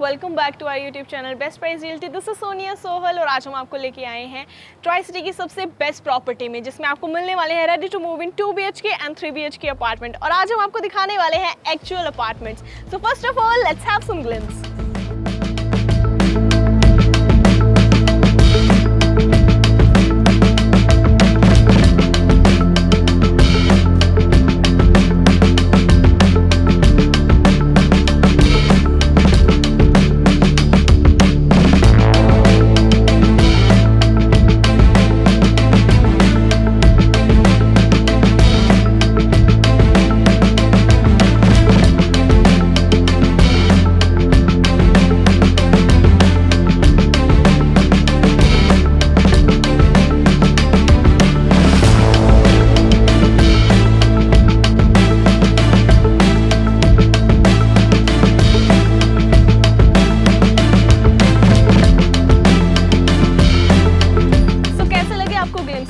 Welcome back to our YouTube channel best price realty. This is Sonia Sohal और आज हम आपको लेके आए हैं ट्राई सिटी की सबसे बेस्ट प्रॉपर्टी में, जिसमें आपको मिलने वाले हैं ready to move in 2 BHK and 3 BHK apartment. और आज हम आपको दिखाने वाले हैं actual apartments. So first of all let's have some glimpse.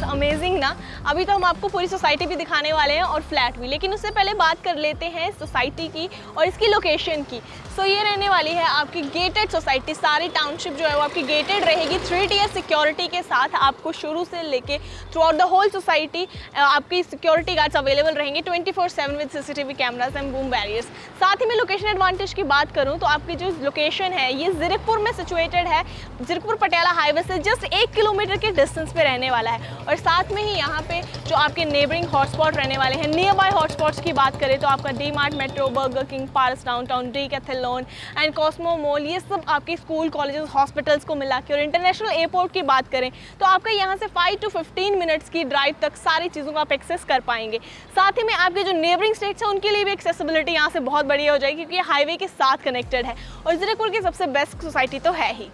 Amazing ना। अभी तो हम आपको पूरी सोसाइटी भी दिखाने वाले हैं और फ्लैट भी, लेकिन उससे पहले बात कर लेते हैं सोसाइटी की और इसकी लोकेशन की। सो ये रहने वाली है आपकी गेटेड सोसाइटी। सारी टाउनशिप जो है वो आपकी गेटेड रहेगी 3 tier सिक्योरिटी के साथ। आपको शुरू से लेके throughout the whole society आपकी सिक्योरिटी गार्ड्स अवेलेबल रहेंगे 24/7 with CCTV cameras and boom barriers. साथ ही में लोकेशन एडवांटेज की बात करूँ तो आपकी जो लोकेशन है ये ज़ीरकपुर में सिचुएटेड है। ज़ीरकपुर पटियाला हाईवे से जस्ट 1 किलोमीटर के डिस्टेंस पे रहने वाला है। और साथ में ही यहाँ पे जो आपके नेबरिंग हॉटस्पॉट रहने वाले हैं, नियर बाय हॉटस्पॉट्स की बात करें तो आपका D-Mart, metro, burger king, Paras downtown, Decathlon and Cosmo mall, ये सब आपके स्कूल, कॉलेजेस, हॉस्पिटल्स को मिला के। और इंटरनेशनल एयरपोर्ट की बात करें तो आपका यहाँ से 5 to 15 मिनट्स की ड्राइव तक सारी चीज़ों को आप एक्सेस कर पाएंगे। साथ ही में आपके जो नेबरिंग स्टेट्स हैं उनके लिए भी एक्सेसिबिलिटी यहाँ से बहुत बढ़िया हो जाएगी, क्योंकि ये हाईवे के साथ कनेक्टेड है और ज़ीरकपुर की सबसे बेस्ट सोसाइटी तो है ही।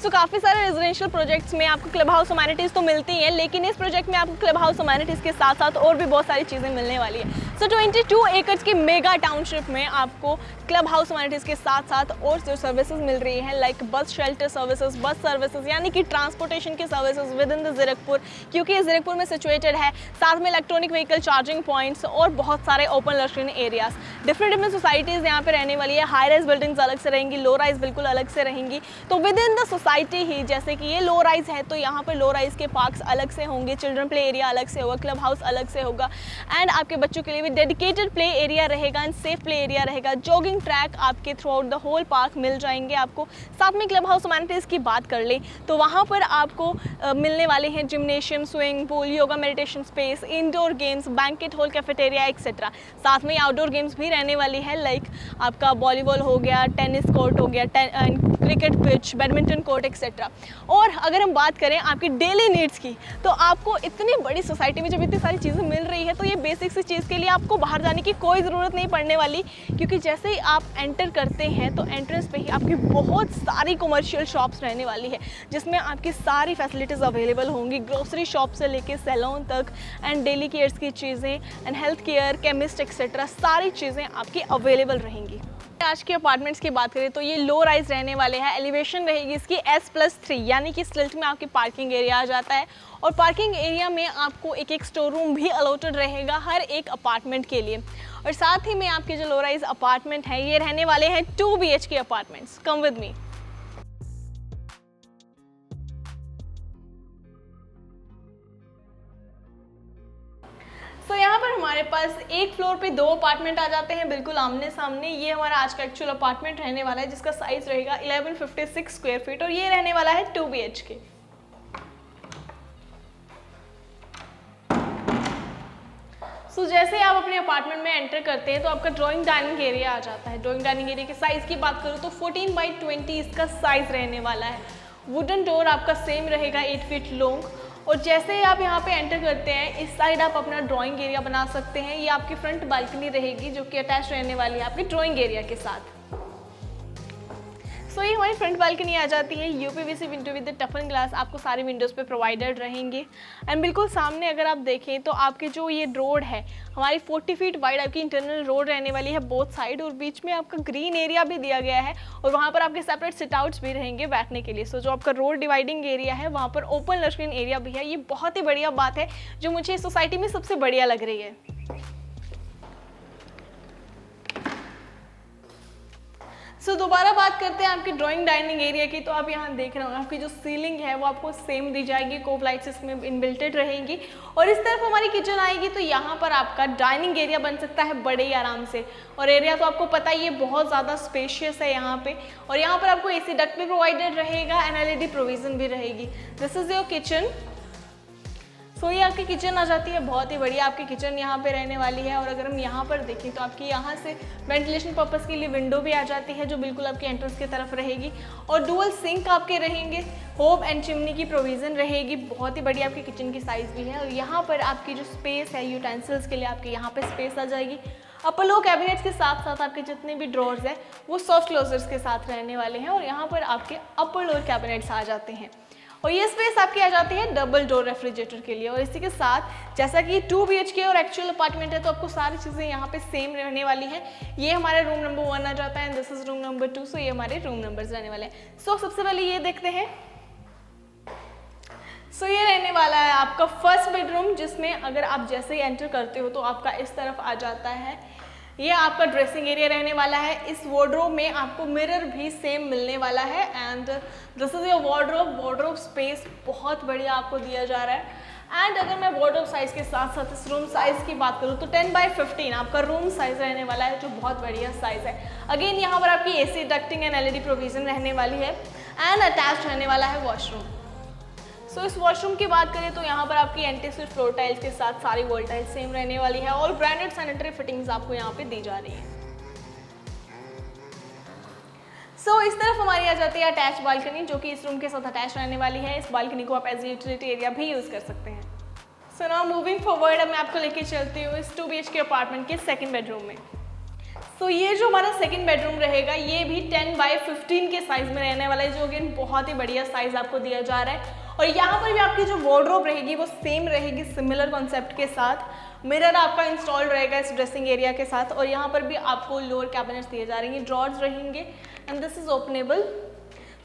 सो काफ़ी सारे रेजिडेंशियल प्रोजेक्ट्स में आपको क्लब हाउस अमेनिटीज़ तो मिलती हैं, लेकिन इस प्रोजेक्ट में आपको क्लब हाउस अमेनिटीज़ के साथ साथ और भी बहुत सारी चीज़ें मिलने वाली है। सो 22 एकड़ की मेगा टाउनशिप में आपको क्लब हाउस अमेनिटीज़ के साथ साथ और जो सर्विसेज मिल रही हैं, like bus shelter services, bus services, यानी कि ट्रांसपोर्टेशन की services with in the Zirakpur, क्योंकि ये ज़ीरकपुर में सिचुएटेड है। साथ में इलेक्ट्रॉनिक व्हीकल चार्जिंग पॉइंट्स और बहुत सारे open learning areas. Different societies यहाँ पे रहने वाली है। हाई राइज बिल्डिंग्स अलग से रहेंगी, लो राइज बिल्कुल अलग से रहेंगी। तो विद इन द सोसाइटी ही, जैसे कि ये लो राइज है तो यहाँ पर लो राइज के पार्क्स अलग से होंगे, चिल्ड्रन प्ले एरिया अलग से होगा, क्लब हाउस अलग से होगा एंड आपके बच्चों के लिए भी डेडिकेटेड प्ले एरिया रहेगा एंड सेफ प्ले एरिया रहेगा। जॉगिंग ट्रैक आपके throughout the whole park मिल जाएंगे आपको। साथ में क्लब हाउस अमेनिटीज़ की बात कर लें तो वहाँ पर आपको मिलने वाले हैं gymnasium, swimming pool, yoga meditation space, indoor games, banquet hall, cafeteria etcetera. साथ में आउटडोर गेम्स भी रहने वाली है, लाइक आपका वॉलीबॉल हो गया, टेनिस कोर्ट हो गया, cricket pitch, badminton court etcetera. और अगर हम बात करें आपकी डेली नीड्स की, तो आपको इतनी बड़ी सोसाइटी में जब इतनी सारी चीज़ें मिल रही है तो ये बेसिक सी चीज़ के लिए आपको बाहर जाने की कोई ज़रूरत नहीं पड़ने वाली, क्योंकि जैसे ही आप एंटर करते हैं तो एंट्रेंस पे ही आपकी बहुत सारी कमर्शियल शॉप्स रहने वाली है, जिसमें आपकी सारी फैसिलिटीज़ अवेलेबल होंगी, ग्रोसरी शॉप से लेके सैलून तक एंड डेली केयर्स की चीज़ें and health care, chemist etcetera, सारी चीज़ें आपकी अवेलेबल रहेंगी। आज के अपार्टमेंट्स की बात करें तो ये लो राइज रहने वाले हैं। एलिवेशन रहेगी इसकी S+3, यानी कि स्टिल्ट में आपकी पार्किंग एरिया आ जाता है और पार्किंग एरिया में आपको एक स्टोर रूम भी अलॉटेड रहेगा हर एक अपार्टमेंट के लिए। और साथ ही में आपके जो लो राइज अपार्टमेंट हैं ये रहने वाले हैं 2 BHK apartments. Come with me. तो यहाँ पर हमारे पास एक फ्लोर पे 2 अपार्टमेंट आ जाते हैं बिल्कुल आमने सामने। ये हमारा आज का एक्चुअल अपार्टमेंट रहने वाला है, जिसका साइज रहेगा 1156 स्क्वायर फीट और ये रहने वाला है 2 BHK। सो जैसे ही आप अपने अपार्टमेंट में एंटर करते हैं तो आपका ड्राइंग डाइनिंग एरिया आ जाता है। ड्राइंग डाइनिंग एरिया के साइज़ की बात करूँ तो 14/20 इसका साइज़ रहने वाला है। वुडन डोर आपका सेम रहेगा 8 फीट लॉन्ग। और जैसे ही आप यहाँ पे एंटर करते हैं इस साइड आप अपना ड्राइंग एरिया बना सकते हैं। ये आपकी फ्रंट बालकनी रहेगी जो कि अटैच रहने वाली है आपके ड्राइंग एरिया के साथ। सो ये हमारी फ्रंट बालकनी आ जाती है। यूपीवीसी विंडो विद टफन ग्लास आपको सारी विंडोज़ पे प्रोवाइडेड रहेंगे। एंड बिल्कुल सामने अगर आप देखें तो आपके जो ये रोड है हमारी 40 फीट वाइड आपकी इंटरनल रोड रहने वाली है बोथ साइड, और बीच में आपका ग्रीन एरिया भी दिया गया है और वहाँ पर आपके सेपरेट सिट आउट्स भी रहेंगे बैठने के लिए। सो जो आपका रोड डिवाइडिंग एरिया है वहाँ पर ओपन लर्निंग एरिया भी है। ये बहुत ही बढ़िया बात है जो मुझे इस सोसाइटी में सबसे बढ़िया लग रही है। सो दोबारा बात करते हैं आपकी ड्राइंग डाइनिंग एरिया की। तो आप यहाँ देख रहे हो आपकी जो सीलिंग है वो आपको सेम दी जाएगी, कोप लाइट्स इसमें इनबिल्टेड रहेंगी। और इस तरफ हमारी किचन आएगी तो यहाँ पर आपका डाइनिंग एरिया बन सकता है बड़े ही आराम से। और एरिया तो आपको पता ही है बहुत ज़्यादा स्पेशियस है यहाँ पे। और यहाँ पर आपको AC डक्ट भी प्रोवाइडेड रहेगा एंड LED प्रोविजन भी रहेगी। This is your kitchen. सो ये आपकी किचन आ जाती है, बहुत ही बढ़िया आपकी किचन यहाँ पे रहने वाली है। और अगर हम यहाँ पर देखें तो आपकी यहाँ से वेंटिलेशन पर्पस के लिए विंडो भी आ जाती है जो बिल्कुल आपकी एंट्रेंस की तरफ रहेगी। और डुअल सिंक आपके रहेंगे, होब एंड चिमनी की प्रोविज़न रहेगी। बहुत ही बढ़िया आपकी किचन की साइज़ भी है। और यहाँ पर आपकी जो स्पेस है यूटेंसिल्स के लिए आपके यहाँ पर स्पेस आ जाएगी। अपर लो कैबिनेट्स के साथ साथ आपके जितने भी ड्रॉर्स हैं वो सॉफ्ट क्लोजर्स के साथ रहने वाले हैं। और यहाँ पर आपके अपर लोअर कैबिनेट्स आ जाते हैं। और ये स्पेस आपकी आ जाती है डबल डोर रेफ्रिजरेटर के लिए। और इसी के साथ जैसा कि 2 BHK और एक्चुअल अपार्टमेंट है तो आपको सारी चीज़ें यहाँ पे सेम रहने वाली हैं। ये हमारा रूम नंबर 1 आ जाता है and this is room number 2। सो ये हमारे रूम नंबर्स रहने वाले हैं। सो सबसे पहले ये देखते हैं। सो ये रहने वाला है आपका फर्स्ट बेडरूम, जिसमें अगर आप जैसे ही एंटर करते हो तो आपका इस तरफ आ जाता है। ये आपका ड्रेसिंग एरिया रहने वाला है। इस वार्डरोब में आपको मिरर भी सेम मिलने वाला है and this is your wardrobe. Wardrobe space बहुत बढ़िया आपको दिया जा रहा है। एंड अगर मैं वार्डरोब साइज़ के साथ साथ इस रूम साइज़ की बात करूँ तो 10x15 आपका रूम साइज़ रहने वाला है, जो बहुत बढ़िया साइज़ है। अगेन यहाँ पर आपकी AC ducting and LED provision रहने वाली है एंड अटैच रहने वाला है वॉशरूम। सो इस वॉशरूम की बात करें तो यहाँ पर आपकी एंटी स्लिप फ्लोर टाइल्स के साथ सारी वॉल टाइल्स सेम रहने वाली है और ब्रांडेड सैनिटरी फिटिंग्स आपको यहाँ पे दी जा रही है। सो इस तरफ हमारी आ जाती है अटैच बालकनी, जो कि इस रूम के साथ अटैच रहने वाली है। इस बालकनी को आप एज ए यूटिलिटी एरिया भी यूज़ कर सकते हैं। सो नाउ मूविंग फॉरवर्ड, अब मैं आपको लेके चलती हूँ इस 2 BHK अपार्टमेंट के सेकेंड बेडरूम में। सो ये जो हमारा सेकंड बेडरूम रहेगा ये भी 10x15 के साइज़ में रहने वाला है, जो अगेन बहुत ही बढ़िया साइज़ आपको दिया जा रहा है। और यहाँ पर भी आपकी जो वार्डरोब रहेगी वो सेम रहेगी, सिमिलर कॉन्सेप्ट के साथ। मिरर आपका इंस्टॉल्ड रहेगा इस ड्रेसिंग एरिया के साथ। और यहाँ पर भी आपको लोअर कैबिनेट्स दिए जा रहे हैं, ड्रॉर्स रहेंगे एंड दिस इज ओपनेबल।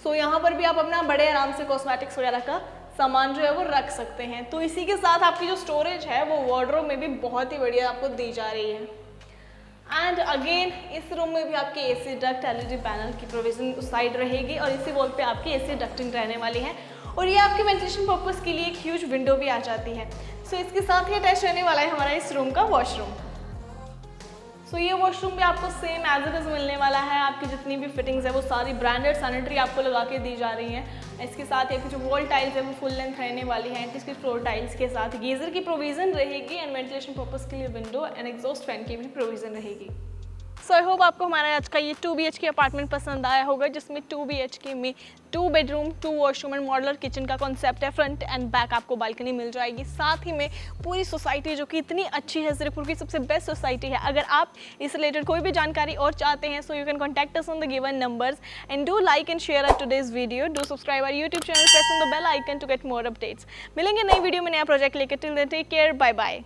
सो यहाँ पर भी आप अपना बड़े आराम से कॉस्मेटिक्स वगैरह का सामान जो है वो रख सकते हैं। तो इसी के साथ आपकी जो स्टोरेज है वो वार्डरोब में भी बहुत ही बढ़िया आपको दी जा रही है। एंड अगेन इस रूम में भी आपकी AC डक्ट LED पैनल की प्रोविजन उस साइड रहेगी और इसी वॉल पे आपकी AC डक्टिंग रहने वाली है। और ये आपके वेंटिलेशन पर्पस के लिए एक ह्यूज विंडो भी आ जाती है। सो इसके साथ ही अटैच रहने वाला है हमारा इस रूम का वॉशरूम। सो ये वॉशरूम भी आपको सेम एज इट इज मिलने वाला है। आपकी जितनी भी फिटिंग्स है वो सारी ब्रांडेड सैनिटरी आपको लगा के दी जा रही हैं। इसके साथ ही जो वॉल टाइल्स है वो फुल लेंथ रहने वाली है। इसकी फ्लोर टाइल्स के साथ गीजर की प्रोविजन रहेगी एंड वेंटिलेशन पर्पस के लिए विंडो एंड एग्जॉस्ट फैन की भी प्रोविजन रहेगी। सो आई होप आपको हमारा आज का ये 2 BHK अपार्टमेंट पसंद आया होगा, जिसमें 2 BHK में 2 bedroom 2 washroom and modular kitchen का कॉन्सेप्ट है। फ्रंट एंड बैक आपको बालकनी मिल जाएगी। साथ ही में पूरी सोसाइटी जो कि इतनी अच्छी है, ज़रीपुर की सबसे बेस्ट सोसाइटी है। अगर आप इस रिलेटेड कोई भी जानकारी और चाहते हैं so you can contact us on the given numbers and do like and share our today's video. Do subscribe our YouTube channel, press on the bell icon to get more updates. मिलेंगे नई video में नया project लेकर। Till then take care, bye bye.